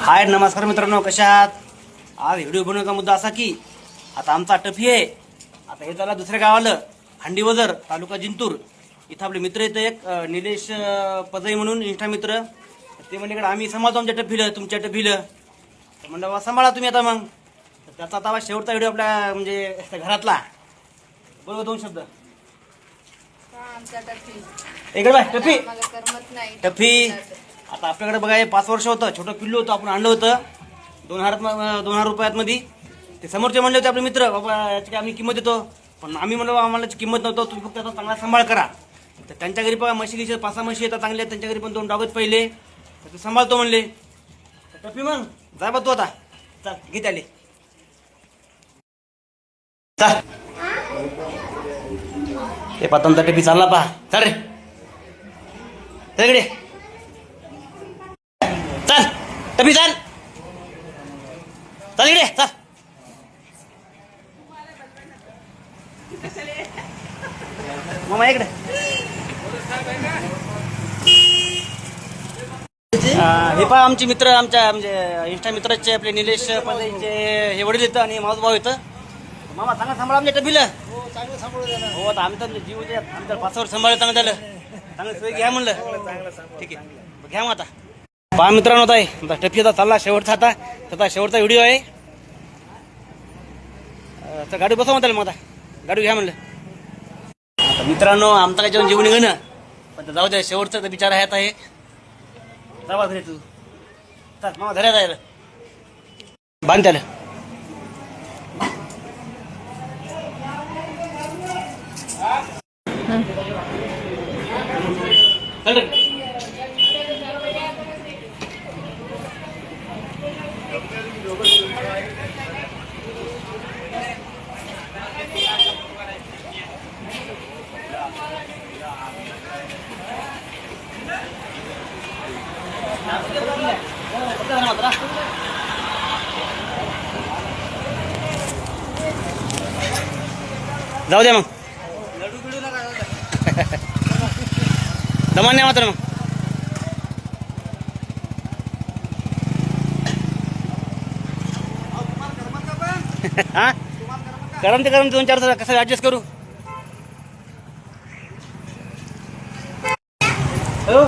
हाय नमस्कार मित्रांनो, कशा आहात? आज व्हिडिओ बनवण्याचा मुद्दा असा की आता आमचा टफी आहे. आता हे झाला दुसऱ्या गावाला हांडीवजर तालुका जिंतूर. इथं आपले मित्र येतं एक निलेश पजई म्हणून इंस्टा मित्र. ते म्हणजे इकडे आम्ही सांभाळतो आमच्या टफीला, तुमच्या टफीला. तर म्हणलं बा सांभाळा तुम्ही आता. मग त्याचा आता शेवटचा व्हिडिओ आपल्या म्हणजे घरातला. बोलवा दोन शब्द. इकडे बाय टफी टफी. आता आपल्याकडे बघा 5 वर्ष होतं, छोटं पिल्लू होतं, आपण आणलं होतं 2,000 रुपयात मध्ये. ते समोरचे म्हणले होते आपले मित्र, बाबा याची आम्ही किंमत देतो, पण आम्ही म्हणलो आम्हाला किंमत नव्हतं, तुम्ही फक्त त्याचा चांगला सांभाळ करा. तर त्यांच्या घरी बघा म्हशी 5-6 म्हशी येतात चांगल्या, त्यांच्या घरी पण 2 डॉगच पहिले, तर ते सांभाळतो म्हणले. टफी मग जाय बा तू आता, चल घेत आले चल. ते पातमचा टफी चालला पहा, चल रे इकडे चल. टफी चाल चल इकडे चल. मामा इकडे. हे पहा आमचे मित्र, आमच्या म्हणजे इंस्टा मित्राचे आपले निलेश पदेचे हे वडील येतं आणि माझा भाऊ येतं. मामा चांगला सांभाळा आमच्या टफीला. हो आता आम्ही तर जीव दे, आम्ही तर 5 वर्ष सांभाळलं, चांगलं झालं, चांगलं सोय घ्या म्हणलं. ठीक आहे घ्या मग आता. पहा मित्रांनो, होता आहे टफी आता चालला शेवटचा. आता शेवटचा व्हिडिओ आहे. तर गाडी बसवा म्हणता मग, आता गाडी घ्या म्हणलं. आता मित्रांनो आमचा काय जेवण निघणं ना, पण जाऊ द्या, शेवटचा तर बिचारा आहे. आता हे जावा घरी तू, चल मामा घरी जायला बांध त्याला. जाऊ द्या मग, दमान नाही मात्र मग. हा करम ते 2-4 कसं ऍडजस्ट करू. हो